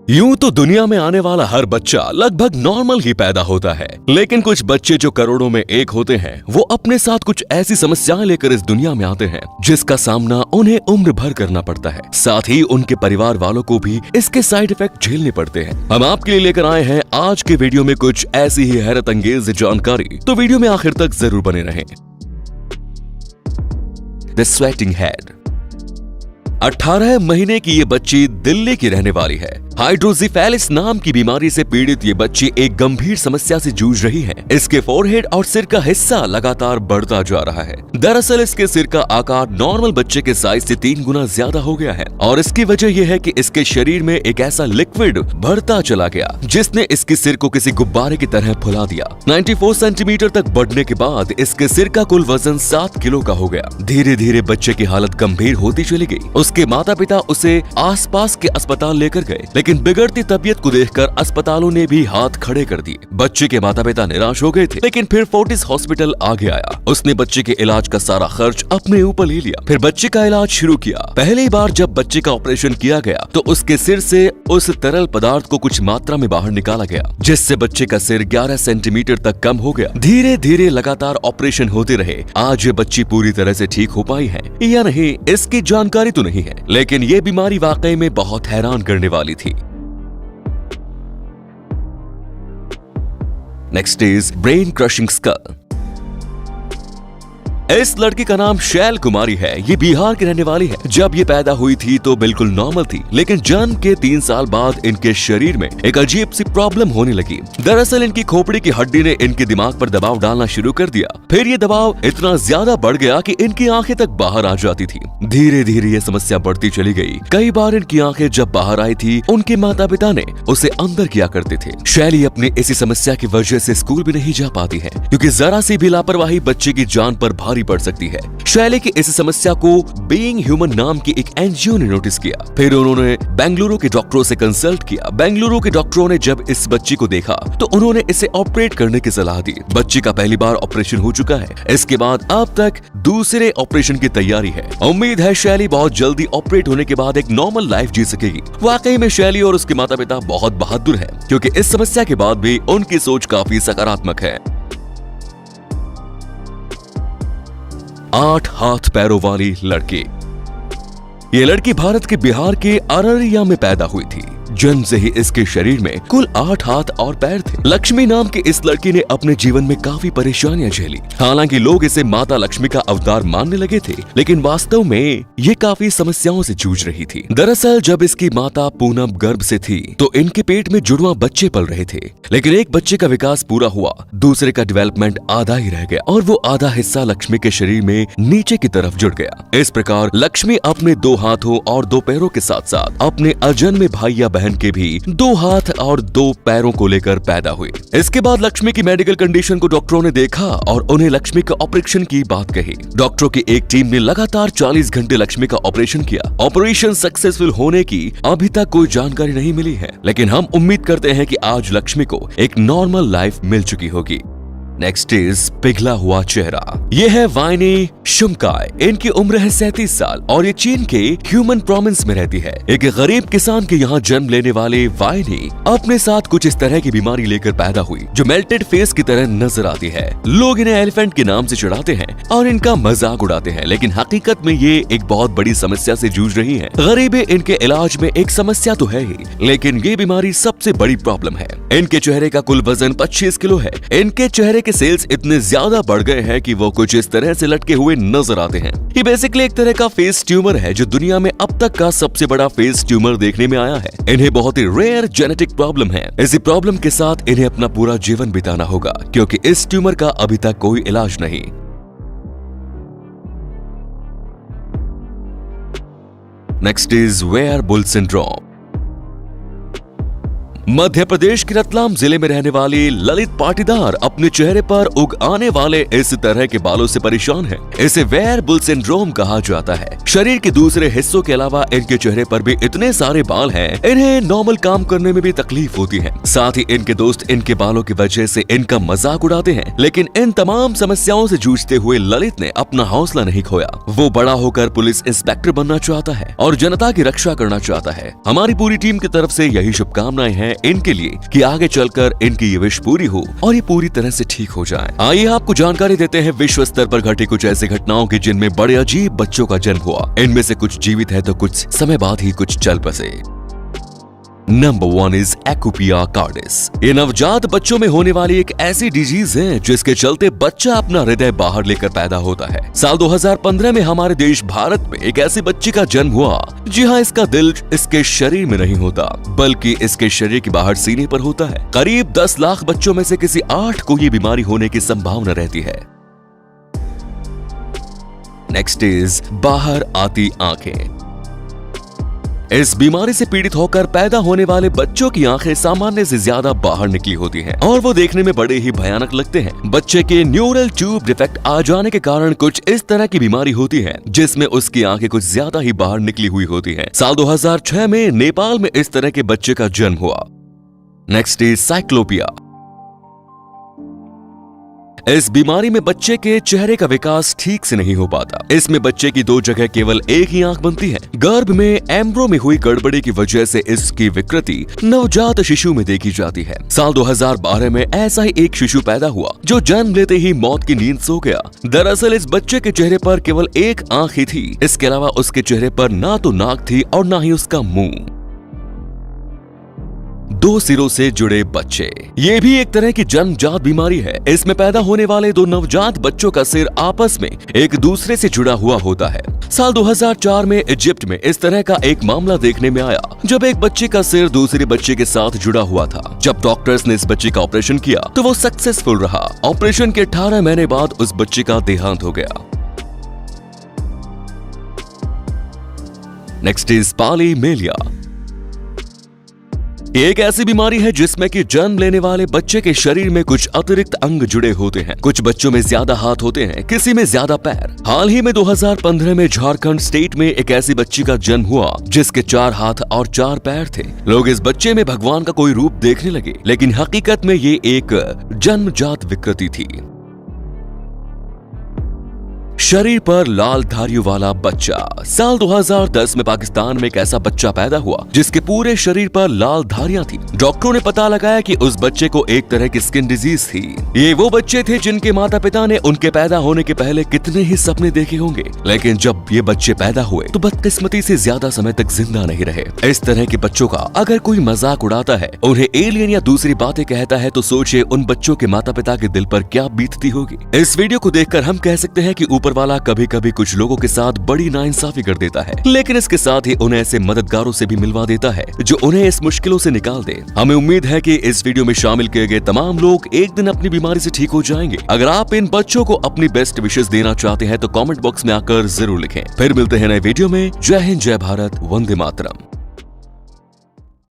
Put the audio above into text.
यूं तो दुनिया में आने वाला हर बच्चा लगभग नॉर्मल ही पैदा होता है, लेकिन कुछ बच्चे जो करोड़ों में एक होते हैं वो अपने साथ कुछ ऐसी समस्याएं लेकर इस दुनिया में आते हैं जिसका सामना उन्हें उम्र भर करना पड़ता है। साथ ही उनके परिवार वालों को भी इसके साइड इफेक्ट झेलने पड़ते हैं। हम आपके लिए लेकर आए हैं आज के वीडियो में कुछ ऐसी ही हैरत अंगेज जानकारी, तो वीडियो में आखिर तक जरूर बने रहें। The sweating head. 18 महीने की ये बच्ची दिल्ली की रहने वाली है। हाइड्रोजिफेलिस नाम की बीमारी से पीड़ित ये बच्ची एक गंभीर समस्या से जूझ रही है। इसके फोरहेड और सिर का हिस्सा लगातार बढ़ता जा रहा है। दरअसल इसके सिर का आकार नॉर्मल बच्चे के साइज से 3 गुना ज्यादा हो गया है और इसकी वजह यह है कि इसके शरीर में एक ऐसा लिक्विड बढ़ता चला गया जिसने इसके सिर को किसी गुब्बारे की तरह फुला दिया। 94 सेंटीमीटर तक बढ़ने के बाद इसके सिर का कुल वजन 7 किलो का हो गया। धीरे धीरे बच्चे की हालत गंभीर होती चली गई। उसके माता पिता उसे आसपास के अस्पताल लेकर गए, लेकिन बिगड़ती तबीयत को देखकर अस्पतालों ने भी हाथ खड़े कर दिए। बच्चे के माता पिता निराश हो गए थे, लेकिन फिर फोर्टिस हॉस्पिटल आगे आया। उसने बच्चे के इलाज का सारा खर्च अपने ऊपर ले लिया। फिर बच्चे का इलाज शुरू किया। पहली बार जब बच्चे का ऑपरेशन किया गया तो उसके सिर से उस तरल पदार्थ को कुछ मात्रा में बाहर निकाला गया, जिससे बच्चे का सिर 11 सेंटीमीटर तक कम हो गया। धीरे धीरे लगातार ऑपरेशन होते रहे। आज ये बच्ची पूरी तरह से ठीक हो पाई है या नहीं इसकी जानकारी तो नहीं है, लेकिन ये बीमारी वाकई में बहुत हैरान करने वाली थी। Next is brain crushing skull. इस लड़की का नाम शैल कुमारी है। ये बिहार की रहने वाली है। जब ये पैदा हुई थी तो बिल्कुल नॉर्मल थी, लेकिन जन्म के 3 साल बाद इनके शरीर में एक अजीब सी प्रॉब्लम होने लगी। दरअसल इनकी खोपड़ी की हड्डी ने इनके दिमाग पर दबाव डालना शुरू कर दिया। फिर ये दबाव इतना ज्यादा बढ़ गया कि इनकी आंखें तक बाहर आ जाती थी। धीरे धीरे ये समस्या बढ़ती चली गई। कई बार इनकी आंखें जब बाहर आई थी, उनके माता पिता ने उसे अंदर किया करते थे। शैली अपनी इसी समस्या की वजह से स्कूल भी नहीं जा पाती है, क्योंकि जरा सी भी लापरवाही बच्चे की जान पर भारी पड़ सकती है। शैली की इस समस्या को बीइंग ह्यूमन नाम की एक एनजीओ ने नोटिस किया। फिर उन्होंने बेंगलुरु के डॉक्टरों से कंसल्ट किया। बेंगलुरु के डॉक्टरों ने जब इस बच्ची को देखा तो उन्होंने इसे ऑपरेट करने की सलाह दी। बच्ची का पहली बार ऑपरेशन हो चुका है। इसके बाद अब तक दूसरे ऑपरेशन की तैयारी है। उम्मीद है शैली बहुत जल्दी ऑपरेट होने के बाद एक नॉर्मल लाइफ जी सकेगी। वाकई में शैली और उसके माता पिता बहुत बहादुर है, क्योंकि इस समस्या के बाद भी उनकी सोच काफी सकारात्मक है। 8 हाथ पैरों वाली लड़की। ये लड़की भारत के बिहार के अररिया में पैदा हुई थी। जन्म से ही इसके शरीर में कुल 8 हाथ और पैर थे। लक्ष्मी नाम की इस लड़की ने अपने जीवन में काफी परेशानियां झेली। हालांकि लोग इसे माता लक्ष्मी का अवतार मानने लगे थे, लेकिन वास्तव में ये काफी समस्याओं से जूझ रही थी। दरअसल जब इसकी माता पूनम गर्भ से थी तो इनके पेट में जुड़वा बच्चे पल रहे थे, लेकिन एक बच्चे का विकास पूरा हुआ, दूसरे का डेवलपमेंट आधा ही रह गया और वो आधा हिस्सा लक्ष्मी के शरीर में नीचे की तरफ जुड़ गया। इस प्रकार लक्ष्मी अपने 2 हाथों और 2 पैरों के साथ साथ अपने अजन्मे भाई या बहन के भी 2 हाथ और 2 पैरों को लेकर पैदा हुई। इसके बाद लक्ष्मी की मेडिकल कंडीशन को डॉक्टरों ने देखा और उन्हें लक्ष्मी के ऑपरेशन की बात कही। डॉक्टरों की एक टीम ने लगातार 40 घंटे लक्ष्मी का ऑपरेशन किया। ऑपरेशन सक्सेसफुल होने की अभी तक कोई जानकारी नहीं मिली है, लेकिन हम उम्मीद करते हैं कि आज लक्ष्मी को एक नॉर्मल लाइफ मिल चुकी होगी। नेक्स्ट इज पिघला हुआ चेहरा। ये है वाइनी शुमकाय। इनकी उम्र है 37 साल और ये चीन के ह्यूमन प्रोविंस में रहती है। एक गरीब किसान के यहाँ जन्म लेने वाले वाइनी अपने साथ कुछ इस तरह की बीमारी लेकर पैदा हुई, जो मेल्टेड फेस की तरह नजर आती है। लोग इन्हें एलिफेंट के नाम से चिढ़ाते हैं और इनका मजाक उड़ाते हैं, लेकिन हकीकत में ये एक बहुत बड़ी समस्या से जूझ रही है। गरीबी इनके इलाज में एक समस्या तो है ही, लेकिन ये बीमारी सबसे बड़ी प्रॉब्लम है। इनके चेहरे का कुल वजन 25 किलो है। इनके चेहरे के सेल्स इतने ज्यादा बढ़ गए हैं कि वो कुछ इस तरह से लटके हुए नजर आते हैं। ये बेसिकली एक तरह का फेस ट्यूमर है, जो दुनिया में अब तक का सबसे बड़ा फेस ट्यूमर देखने में आया है। इन्हें बहुत ही रेयर जेनेटिक प्रॉब्लम है। इसी प्रॉब्लम के साथ इन्हें अपना पूरा जीवन बिताना होगा, क्योंकि इस ट्यूमर का अभी तक कोई इलाज नहीं। Next is werewolf syndrome. Madhya Pradesh के रतलाम जिले में रहने वाली ललित पाटीदार अपने चेहरे पर उग आने वाले इस तरह के बालों से परेशान है। इसे वेयर बुल सिंड्रोम कहा जाता है। शरीर के दूसरे हिस्सों के अलावा इनके चेहरे पर भी इतने सारे बाल हैं, इन्हें नॉर्मल काम करने में भी तकलीफ होती है। साथ ही इनके दोस्त इनके बालों की वजह से इनका मजाक उड़ाते हैं। लेकिन इन तमाम समस्याओं से जूझते हुए ललित ने अपना हौसला नहीं खोया। वो बड़ा होकर पुलिस इंस्पेक्टर बनना चाहता है और जनता की रक्षा करना चाहता है। हमारी पूरी टीम की तरफ से यही शुभकामनाएं हैं इनके लिए कि आगे चलकर इनकी ये विश पूरी हो और ये पूरी तरह से ठीक हो जाए। आइए आपको जानकारी देते हैं विश्व स्तर पर घटी कुछ ऐसी घटनाओं की जिनमें बड़े अजीब बच्चों का जन्म हुआ। इनमें से कुछ जीवित है तो कुछ समय बाद ही कुछ चल बसे। Number 1 is ectopia cordis. ये नवजात बच्चों में होने वाली एक ऐसी डिजीज है जिसके चलते बच्चा अपना हृदय बाहर लेकर पैदा होता है। साल 2015 में हमारे देश भारत में एक ऐसे बच्चे का जन्म हुआ। जी हाँ, इसका दिल इसके शरीर में नहीं होता बल्कि इसके शरीर के बाहर सीने पर होता है। करीब 10 लाख बच्चों में से किसी 8 को ये बीमारी होने की संभावना रहती है। नेक्स्ट इज बाहर आती आंखें। इस बीमारी से पीड़ित होकर पैदा होने वाले बच्चों की आंखें सामान्य से ज्यादा बाहर निकली होती हैं और वो देखने में बड़े ही भयानक लगते हैं। बच्चे के न्यूरल ट्यूब डिफेक्ट आ जाने के कारण कुछ इस तरह की बीमारी होती है जिसमें उसकी आंखें कुछ ज्यादा ही बाहर निकली हुई होती हैं। साल 2006 में नेपाल में इस तरह के बच्चे का जन्म हुआ। Next is cyclopia. इस बीमारी में बच्चे के चेहरे का विकास ठीक से नहीं हो पाता। इसमें बच्चे की 2 जगह केवल एक ही आंख बनती है। गर्भ में एम्ब्रो में हुई गड़बड़ी की वजह से इसकी विकृति नवजात शिशु में देखी जाती है। साल 2012 में ऐसा ही एक शिशु पैदा हुआ जो जन्म लेते ही मौत की नींद सो गया। दरअसल इस बच्चे के चेहरे पर केवल एक आंख ही थी। इसके अलावा उसके चेहरे पर ना तो नाक थी और ना ही उसका मुंह। 2 सिरों से जुड़े बच्चे, ये भी एक तरह की जन्मजात बीमारी है। इसमें पैदा होने वाले 2 नवजात बच्चों का सिर आपस में एक दूसरे से जुड़ा हुआ होता है। साल 2004 में इजिप्ट में इस तरह का एक मामला देखने में आया जब एक बच्चे का सिर दूसरे बच्चे के साथ जुड़ा हुआ था। जब डॉक्टर्स ने इस बच्चे का ऑपरेशन किया तो वो सक्सेसफुल रहा। ऑपरेशन के 18 महीने बाद उस बच्चे का देहांत हो गया। Next is polymelia. एक ऐसी बीमारी है जिसमें कि जन्म लेने वाले बच्चे के शरीर में कुछ अतिरिक्त अंग जुड़े होते हैं। कुछ बच्चों में ज्यादा हाथ होते हैं, किसी में ज्यादा पैर। हाल ही में 2015 में झारखंड स्टेट में एक ऐसी बच्ची का जन्म हुआ जिसके 4 हाथ और 4 पैर थे। लोग इस बच्चे में भगवान का कोई रूप देखने लगे, लेकिन हकीकत में ये एक जन्मजात विकृति थी। शरीर पर लाल धारियों वाला बच्चा। साल 2010 में पाकिस्तान में एक ऐसा बच्चा पैदा हुआ जिसके पूरे शरीर पर लाल धारियां थी। डॉक्टरों ने पता लगाया कि उस बच्चे को एक तरह की स्किन डिजीज थी। ये वो बच्चे थे जिनके माता पिता ने उनके पैदा होने के पहले कितने ही सपने देखे होंगे, लेकिन जब ये बच्चे पैदा हुए तो बदकिस्मती से ज्यादा समय तक जिंदा नहीं रहे। इस तरह के बच्चों का अगर कोई मजाक उड़ाता है, उन्हें एलियन या दूसरी बातें कहता है, तो सोचिए उन बच्चों के माता पिता के दिल पर क्या बीतती होगी। इस वीडियो को देखकर हम कह सकते हैं कि ऊपर वाला कभी कभी कुछ लोगों के साथ बड़ी नाइंसाफी कर देता है, लेकिन इसके साथ ही उन्हें ऐसे मददगारों से भी मिलवा देता है जो उन्हें इस मुश्किलों से निकाल दे। हमें उम्मीद है कि इस वीडियो में शामिल किए गए तमाम लोग एक दिन अपनी बीमारी से ठीक हो जाएंगे। अगर आप इन बच्चों को अपनी बेस्ट विशेष देना चाहते हैं तो कमेंट बॉक्स में आकर जरूर लिखें। फिर मिलते हैं नए वीडियो में। जय हिंद, जय भारत, वंदे मातरम।